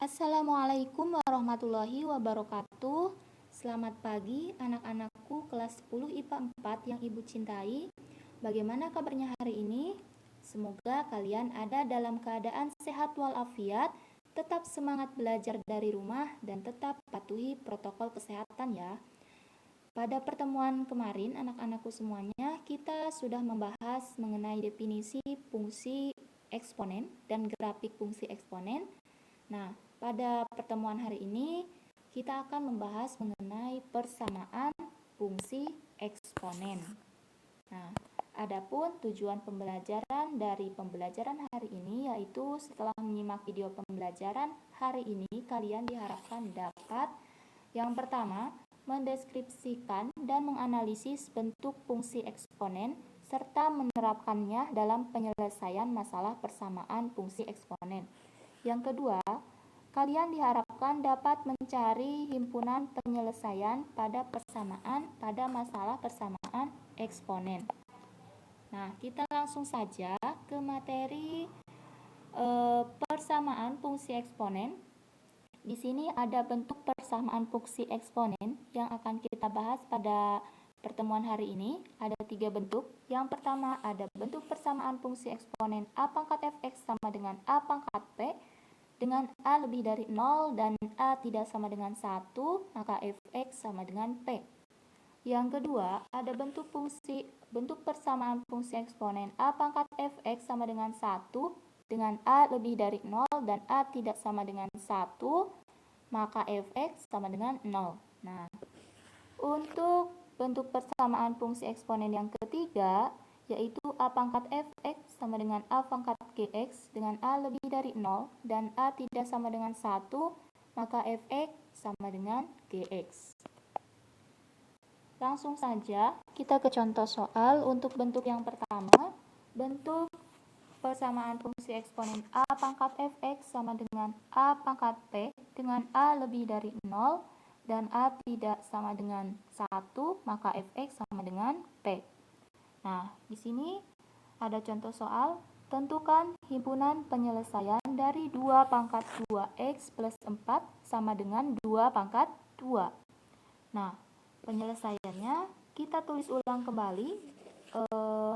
Assalamualaikum warahmatullahi wabarakatuh. Selamat pagi anak-anakku kelas 10 IPA 4 yang Ibu cintai. Bagaimana kabarnya hari ini? Semoga kalian ada dalam keadaan sehat walafiat, tetap semangat belajar dari rumah dan tetap patuhi protokol kesehatan ya. Pada pertemuan kemarin anak-anakku semuanya, kita sudah membahas mengenai definisi fungsi eksponen dan grafik fungsi eksponen. Nah, pada pertemuan hari ini kita akan membahas mengenai persamaan fungsi eksponen. Nah, adapun tujuan pembelajaran dari pembelajaran hari ini yaitu setelah menyimak video pembelajaran hari ini kalian diharapkan dapat yang pertama mendeskripsikan dan menganalisis bentuk fungsi eksponen serta menerapkannya dalam penyelesaian masalah persamaan fungsi eksponen. Yang kedua, kalian diharapkan dapat mencari himpunan penyelesaian pada persamaan pada masalah persamaan eksponen. Nah, kita langsung saja ke materi persamaan fungsi eksponen. Di sini ada bentuk persamaan fungsi eksponen yang akan kita bahas pada pertemuan hari ini. Ada 3 bentuk. Yang pertama ada bentuk persamaan fungsi eksponen A pangkat fx sama dengan A pangkat p dengan A lebih dari 0 dan A tidak sama dengan 1, maka fx sama dengan p. Yang kedua, ada bentuk persamaan fungsi eksponen A pangkat fx sama dengan 1 dengan A lebih dari 0 dan A tidak sama dengan 1, maka fx sama dengan 0. Nah, untuk bentuk persamaan fungsi eksponen yang ketiga, yaitu A pangkat fx sama dengan A pangkat gx dengan A lebih dari 0 dan A tidak sama dengan 1, maka fx sama dengan gx. Langsung saja kita ke contoh soal. Untuk bentuk yang pertama, bentuk persamaan fungsi eksponen A pangkat fx sama dengan A pangkat p dengan A lebih dari 0 dan A tidak sama dengan 1, maka fx sama dengan p. Nah, di sini ada contoh soal. Tentukan himpunan penyelesaian dari 2 pangkat 2x plus 4 sama dengan 2 pangkat 2. Nah, penyelesaiannya kita tulis ulang kembali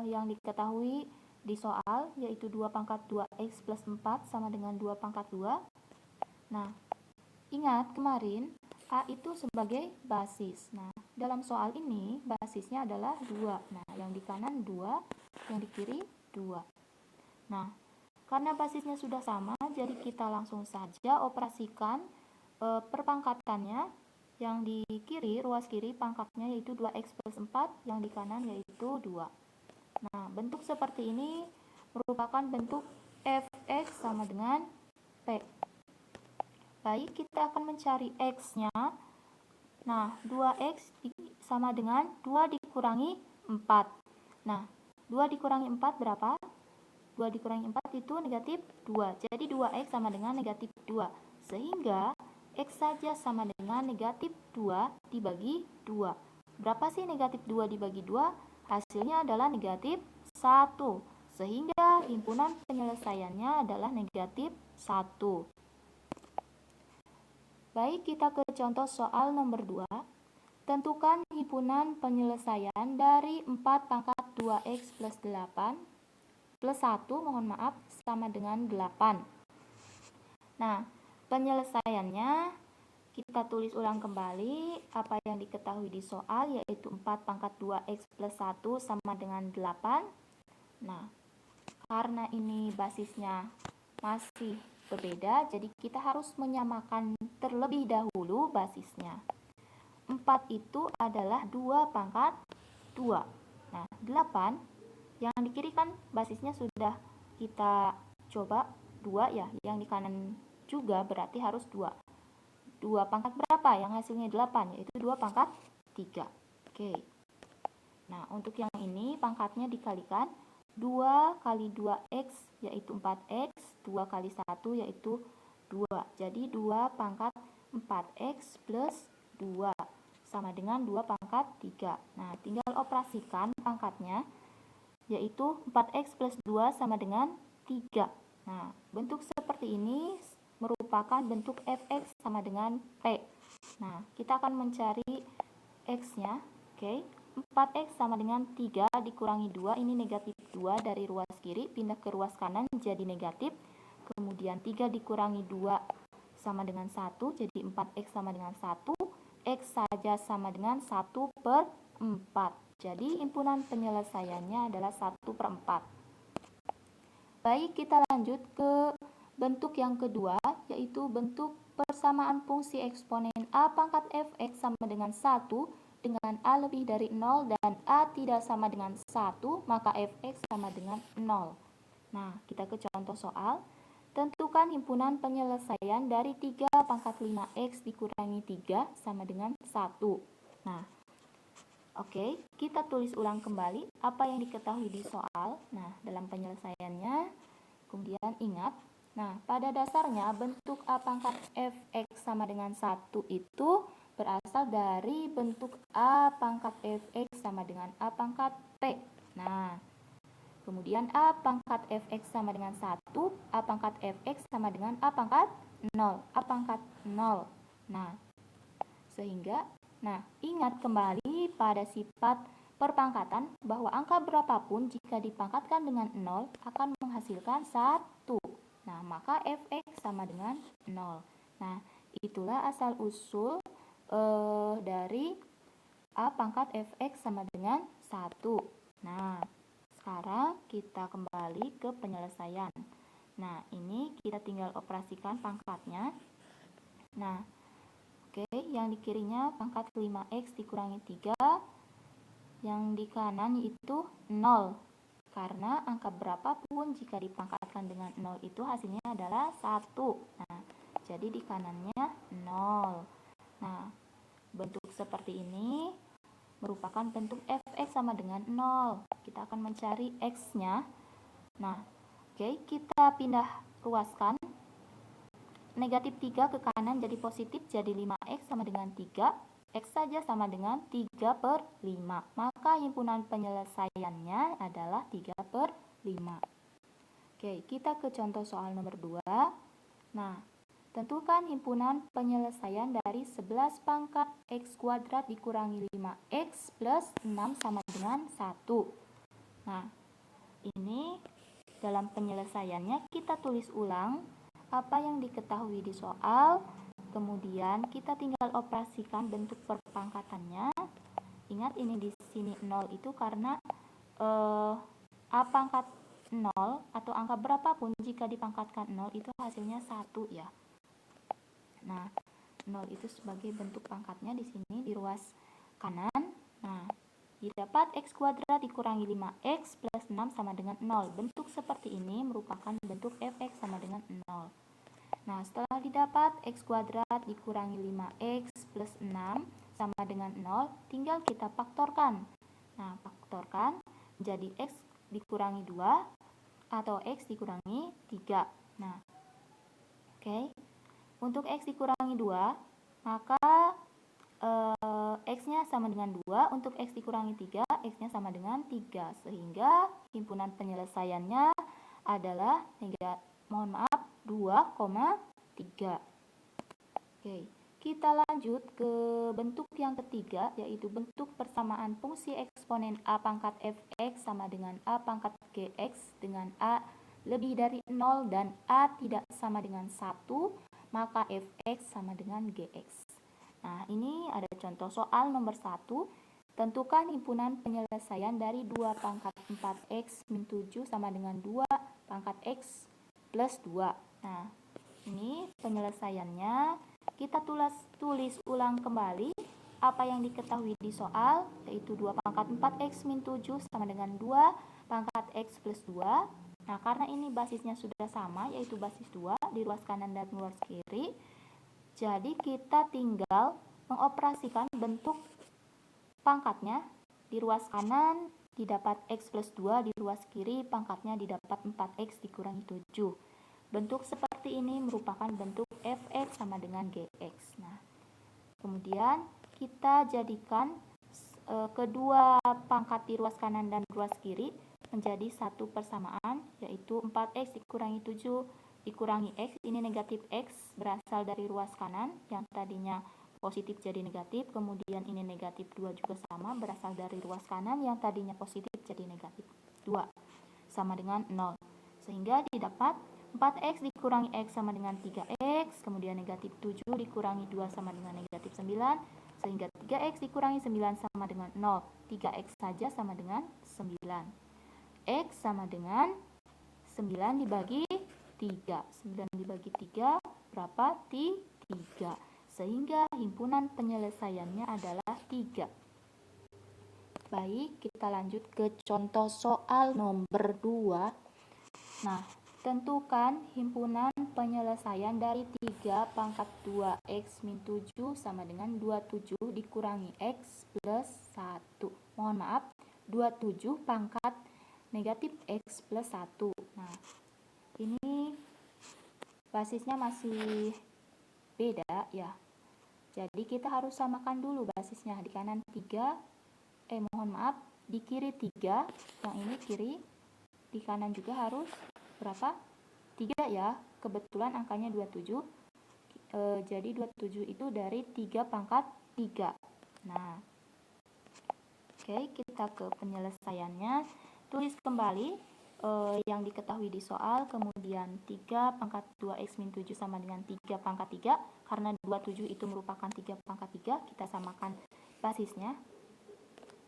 yang diketahui di soal, yaitu 2 pangkat 2x plus 4 sama dengan 2 pangkat 2. Nah, ingat kemarin A itu sebagai basis. Nah, dalam soal ini basisnya adalah 2. Nah, yang di kanan 2, yang di kiri 2. Nah, karena basisnya sudah sama, jadi kita langsung saja operasikan perpangkatannya. Yang di kiri, ruas kiri pangkatnya yaitu 2x plus 4, yang di kanan yaitu 2. Nah, bentuk seperti ini merupakan bentuk fx sama dengan p. Baik, kita akan mencari x-nya. Nah, 2x sama dengan 2 dikurangi 4. Nah, 2 dikurangi 4 berapa? 2 dikurangi 4 itu negatif 2. Jadi 2x sama dengan negatif 2. Sehingga x saja sama dengan negatif 2 dibagi 2. Berapa sih negatif 2 dibagi 2? Hasilnya adalah negatif 1. Sehingga himpunan penyelesaiannya adalah negatif 1. Baik, kita ke contoh soal nomor 2. Tentukan himpunan penyelesaian dari 4 pangkat 2x plus 8 plus 1, sama dengan 8. Nah, penyelesaiannya kita tulis ulang kembali apa yang diketahui di soal, yaitu 4 pangkat 2x plus 1 sama dengan 8. Nah, karena ini basisnya masih berbeda, jadi kita harus menyamakan terlebih dahulu basisnya. 4 itu adalah 2 pangkat 2. Nah, 8 yang di kiri kan basisnya sudah kita coba 2 ya, yang di kanan juga berarti harus 2. 2 pangkat berapa? Yang hasilnya 8, yaitu 2 pangkat 3. Oke. Nah, untuk yang ini pangkatnya dikalikan 2 kali 2x yaitu 4x, 2 kali 1 yaitu 2. Jadi 2 pangkat 4x plus 2 sama dengan 2 pangkat 3. Nah, tinggal operasikan pangkatnya, yaitu 4x plus 2 sama dengan 3. Nah, bentuk seperti ini merupakan bentuk fx sama dengan P. Nah, kita akan mencari x-nya. Oke, 4x sama dengan 3 dikurangi 2, ini negatif 2 dari ruas kiri, pindah ke ruas kanan jadi negatif. Kemudian 3 dikurangi 2 sama dengan 1, jadi 4x sama dengan 1. X saja sama dengan 1/4. Jadi himpunan penyelesaiannya adalah 1/4. Baik, kita lanjut ke bentuk yang kedua, yaitu bentuk persamaan fungsi eksponen a pangkat fx sama dengan 1 dengan a lebih dari 0 dan a tidak sama dengan 1, maka fx sama dengan 0. Nah, kita ke contoh soal. Tentukan himpunan penyelesaian dari 3 pangkat 5x dikurangi 3 sama dengan 1. Nah, oke, kita tulis ulang kembali apa yang diketahui di soal. Nah, dalam penyelesaiannya, kemudian ingat, nah, pada dasarnya bentuk a pangkat fx sama dengan 1 itu berasal dari bentuk a pangkat fx sama dengan a pangkat p. Nah, kemudian a pangkat fx sama dengan 1, a pangkat fx sama dengan a pangkat 0, a pangkat 0. Nah, sehingga, nah, ingat kembali pada sifat perpangkatan bahwa angka berapapun jika dipangkatkan dengan 0 akan menghasilkan 1. Nah, maka fx sama dengan 0. Nah, itulah asal usul dari a pangkat fx sama dengan 1. Nah, sekarang kita kembali ke penyelesaian. Nah, ini kita tinggal operasikan pangkatnya. Nah, oke, yang di kirinya pangkat 5x dikurangi 3, yang di kanan itu 0. Karena angka berapapun jika dipangkatkan dengan 0 itu hasilnya adalah 1. Nah, jadi di kanannya 0. Nah, bentuk seperti ini merupakan bentuk fx sama dengan 0. Kita akan mencari x-nya. Nah, oke, kita pindah ruaskan. Negatif 3 ke kanan jadi positif, jadi 5x sama dengan 3. X saja sama dengan 3/5. Maka himpunan penyelesaiannya adalah 3/5. Oke, kita ke contoh soal nomor 2. Nah, tentukan himpunan penyelesaian dari 11 pangkat x kuadrat dikurangi 5x plus 6 sama dengan 1. Nah, ini dalam penyelesaiannya kita tulis ulang apa yang diketahui di soal, kemudian kita tinggal operasikan bentuk perpangkatannya. Ingat, ini di sini 0 itu karena a pangkat 0 atau angka berapapun jika dipangkatkan 0 itu hasilnya 1 ya. Nah, 0 itu sebagai bentuk pangkatnya di sini di ruas kanan. Nah, didapat x kuadrat dikurangi 5x plus 6 sama dengan 0. Bentuk seperti ini merupakan bentuk fx sama dengan 0. Nah, setelah didapat x kuadrat dikurangi 5x plus 6 sama dengan 0, tinggal kita faktorkan. Nah, faktorkan jadi x dikurangi 2 atau x dikurangi 3. Nah, oke. Untuk x dikurangi 2, maka x-nya sama dengan 2. Untuk x dikurangi 3, x-nya sama dengan 3. Sehingga himpunan penyelesaiannya adalah 2,3. Oke, kita lanjut ke bentuk yang ketiga, yaitu bentuk persamaan fungsi eksponen a pangkat fx sama dengan a pangkat gx dengan a lebih dari 0 dan a tidak sama dengan 1, maka fx sama dengan gx. Nah, ini ada contoh soal nomor 1. Tentukan himpunan penyelesaian dari 2 pangkat 4x min 7 sama dengan 2 pangkat x plus 2. Nah, ini penyelesaiannya. Kita tulis ulang kembali apa yang diketahui di soal, yaitu 2 pangkat 4x min 7 sama dengan 2 pangkat x plus 2. Nah, karena ini basisnya sudah sama, yaitu basis 2 di ruas kanan dan ruas kiri, jadi kita tinggal mengoperasikan bentuk pangkatnya. Di ruas kanan didapat x plus 2, di ruas kiri pangkatnya didapat 4x dikurangi 7. Bentuk seperti ini merupakan bentuk fx sama dengan gx. Nah, kemudian kita jadikan kedua pangkat di ruas kanan dan ruas kiri menjadi satu persamaan, yaitu 4x dikurangi 7 dikurangi X, ini negatif X berasal dari ruas kanan, yang tadinya positif jadi negatif, kemudian ini negatif 2 juga sama, berasal dari ruas kanan, yang tadinya positif jadi negatif 2, sama dengan 0. Sehingga didapat 4X dikurangi X sama dengan 3X, kemudian negatif 7 dikurangi 2 sama dengan negatif 9, sehingga 3X dikurangi 9 sama dengan 0. 3X saja sama dengan 9. X sama dengan 9 dibagi 3. 9 dibagi 3 berapa? 3. Sehingga himpunan penyelesaiannya adalah 3. Baik, kita lanjut ke contoh soal nomor 2. Nah, tentukan himpunan penyelesaian dari 3 pangkat 2X min 7 sama dengan 27 dikurangi X plus 1. Mohon maaf, 27 pangkat negatif X plus 1. Nah, ini basisnya masih beda ya. Jadi kita harus samakan dulu basisnya. Di kanan 3, di kiri 3, yang ini kiri, di kanan juga harus berapa? 3 ya, kebetulan angkanya 27, jadi 27 itu dari 3 pangkat 3. Nah, oke, kita ke penyelesaiannya. Tulis kembali yang diketahui di soal, kemudian 3 pangkat 2X min 7 sama dengan 3 pangkat 3, karena 27 itu merupakan 3 pangkat 3, kita samakan basisnya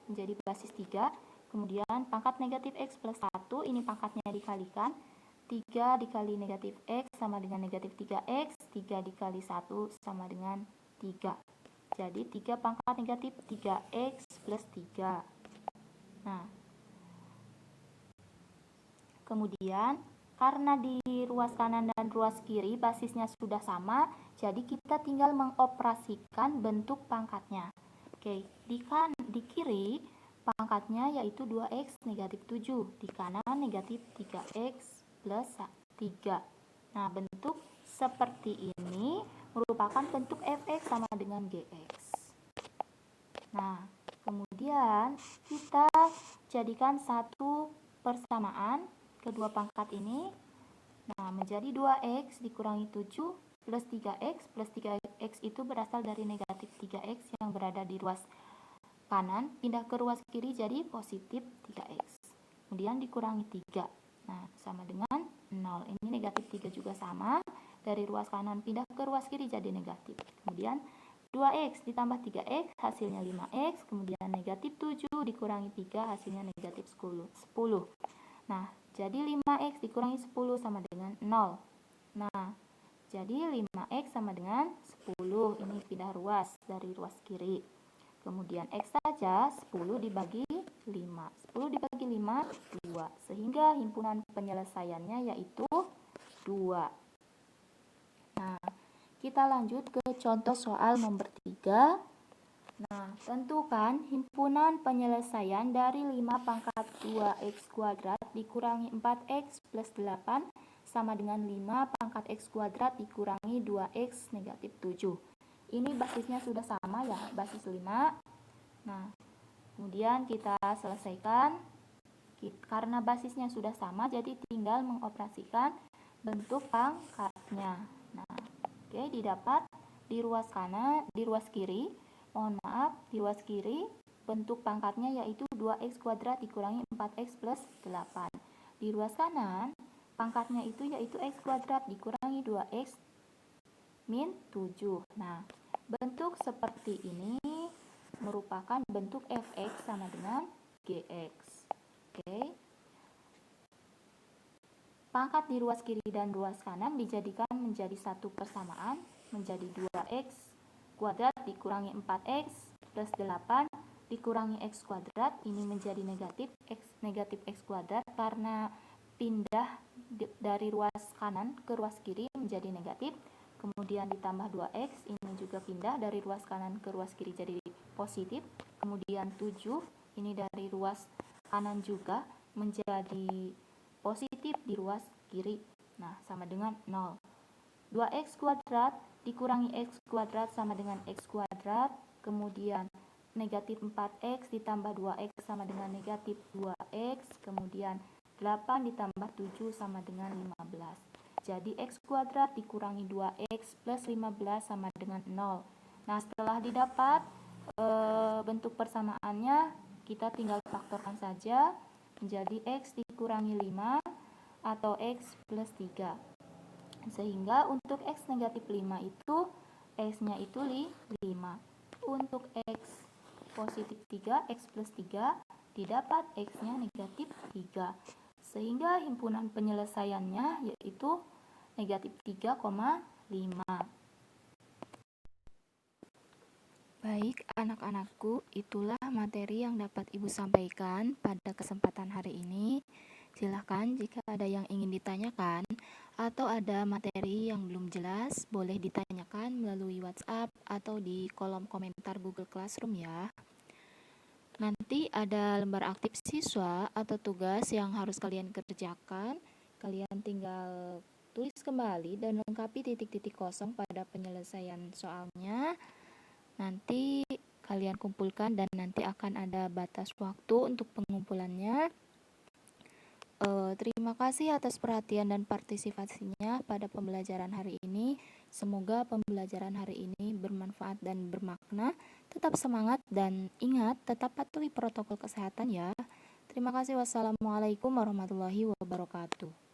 menjadi basis 3, kemudian pangkat negatif X plus 1, ini pangkatnya dikalikan, 3 dikali negatif X sama dengan negatif 3X, 3 dikali 1 sama dengan 3. Jadi 3 pangkat negatif 3X plus 3. Nah, kemudian karena di ruas kanan dan ruas kiri basisnya sudah sama, jadi kita tinggal mengoperasikan bentuk pangkatnya. Oke, di kiri pangkatnya yaitu 2X negatif 7, di kanan negatif 3X plus 3. Nah, bentuk seperti ini merupakan bentuk fx sama dengan gx. Nah, kemudian kita jadikan satu persamaan kedua pangkat ini. Nah, menjadi 2x dikurangi 7 plus 3x. Plus 3x itu berasal dari negatif 3x yang berada di ruas kanan, pindah ke ruas kiri jadi positif 3x. Kemudian dikurangi 3. Nah, sama dengan 0. Ini negatif 3 juga sama. Dari ruas kanan pindah ke ruas kiri jadi negatif. Kemudian 2x ditambah 3x hasilnya 5x. Kemudian negatif 7 dikurangi 3 hasilnya negatif 10. Nah, jadi 5x dikurangi 10 sama dengan 0. Nah, jadi 5x sama dengan 10. Ini pindah ruas dari ruas kiri. Kemudian x saja 10 dibagi 5. 10 dibagi 5, 2. Sehingga himpunan penyelesaiannya yaitu 2. Nah, kita lanjut ke contoh soal nomor 3. Nah, tentukan himpunan penyelesaian dari 5 pangkat 2x kuadrat dikurangi 4x plus 8 sama dengan 5 pangkat x kuadrat dikurangi 2x negatif 7. Ini basisnya sudah sama ya, basis 5. Nah, kemudian kita selesaikan. Karena basisnya sudah sama, jadi tinggal mengoperasikan bentuk pangkatnya. Nah, oke, didapat di ruas kanan, di ruas kiri. Di ruas kiri bentuk pangkatnya yaitu 2x kuadrat dikurangi 4x plus 8. Di ruas kanan pangkatnya itu yaitu x kuadrat dikurangi 2x min 7. Nah, bentuk seperti ini merupakan bentuk fx sama dengan gx. Oke. Pangkat di ruas kiri dan ruas kanan dijadikan menjadi satu persamaan, menjadi 2x kuadrat dikurangi 4x plus 8 dikurangi x kuadrat. Ini menjadi negatif x kuadrat karena pindah dari ruas kanan ke ruas kiri menjadi negatif. Kemudian ditambah 2x, ini juga pindah dari ruas kanan ke ruas kiri jadi positif. Kemudian 7, ini dari ruas kanan juga menjadi positif di ruas kiri. Nah, sama dengan 0. 2x kuadrat dikurangi x kuadrat sama dengan x kuadrat. Kemudian negatif 4x ditambah 2x sama dengan negatif 2x. Kemudian 8 ditambah 7 sama dengan 15. Jadi X kuadrat dikurangi 2X plus 15 sama dengan 0. Nah, setelah didapat bentuk persamaannya, kita tinggal faktorkan saja menjadi X dikurangi 5 atau X plus 3. Sehingga untuk X negatif 5 itu X-nya itu 5. Untuk X positif 3, X plus 3 didapat X-nya negatif 3. Sehingga himpunan penyelesaiannya yaitu negatif 3,5. Baik anak-anakku, itulah materi yang dapat Ibu sampaikan pada kesempatan hari ini. Silahkan jika ada yang ingin ditanyakan atau ada materi yang belum jelas, boleh ditanyakan melalui WhatsApp atau di kolom komentar Google Classroom ya. Nanti ada lembar aktif siswa atau tugas yang harus kalian kerjakan. Kalian tinggal tulis kembali dan lengkapi titik-titik kosong pada penyelesaian soalnya. Nanti kalian kumpulkan dan nanti akan ada batas waktu untuk pengumpulannya. Terima kasih atas perhatian dan partisipasinya pada pembelajaran hari ini. Semoga pembelajaran hari ini bermanfaat dan bermakna. Tetap semangat dan ingat, tetap patuhi protokol kesehatan ya. Terima kasih. Wassalamualaikum warahmatullahi wabarakatuh.